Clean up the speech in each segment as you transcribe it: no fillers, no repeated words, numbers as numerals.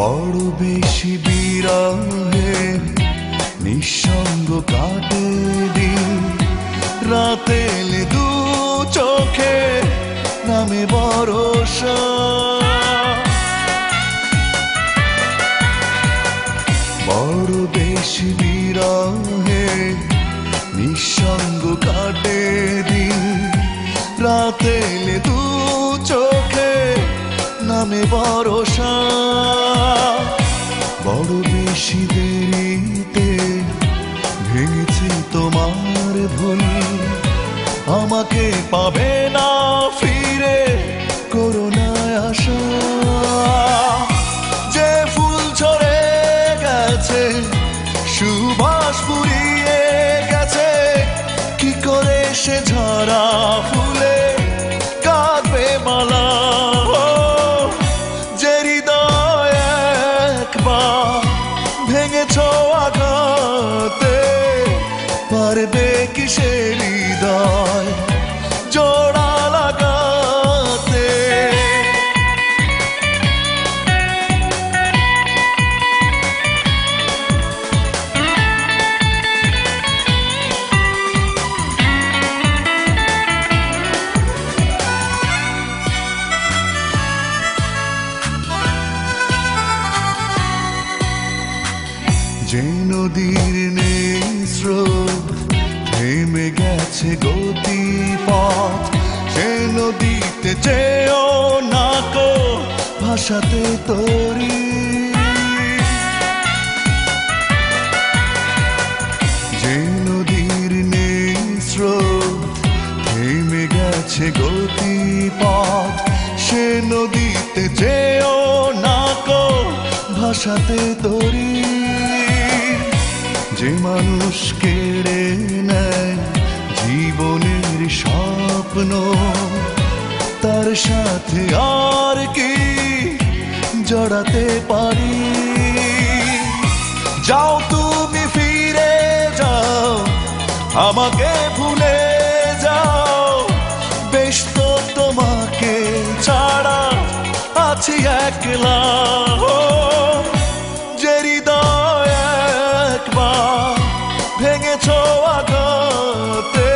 বড় বেশি বিরহে নিঃসঙ্গ কাটে দিন, রাতে এলে দু চোখে নামে ভরসা। বড় বেশি বিরহে নিঃসঙ্গ কাটে দিন, রাতে এলে দু চোখে নামে ভরসা। বড় বেশি দেরিতে ভেঙেছি তোমার ভুল, আমাকে পাবে না ফিরে করুণায় আশা। যে ফুল ঝরে গেছে সুবাস ফুরিয়ে গেছে, কি করে সে ঝরা ফুলে কাঁদবে মালা। যে হৃদয় একবার ভেঙেছ আঘাতে, পারবে কি সে হৃদয় জোড়া লাগাতে। যে নদীর নেই স্রোত থেমে গেছে গতিপথ, সে নদীতে যেও না কো ভাসাতে তরি। যে নদীর নেই স্রোত থেমে গেছে গতিপথ, সে নদীতে যেও না কো ভাসাতে তরি। যে মানুষ কেড়ে নেয় জীবনের স্বপ্ন, তার সাথে আর কি জড়াতে পারি। যাও তুমি ফিরে যাও, আমাকে ভুলে যাও, বেশ তো তোমাকে ছাড়া আছি একলা। যে হৃদয় একবার ভেঙেছ আঘাতে,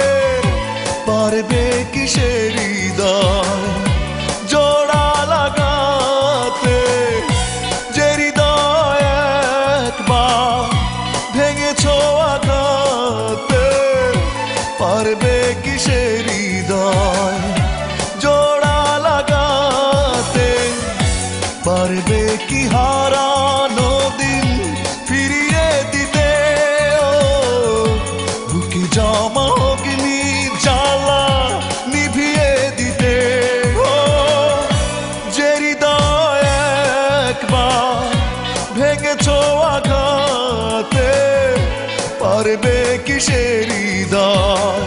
পারবে কি সে হৃদয় জোড়া লাগাতে। যে হৃদয় একবার ভেঙেছ আঘাতে, পারবে কি সে হৃদয় জোড়া লাগাতে। পারবে কি হারানো দিন ফিরিয়ে দিতে, বুকে জমা অগ্নি জ্বালা নিভিয়ে দিতে। যে হৃদয় একবার ভেঙেছ আঘাতে, পারবে কি সে হৃদয়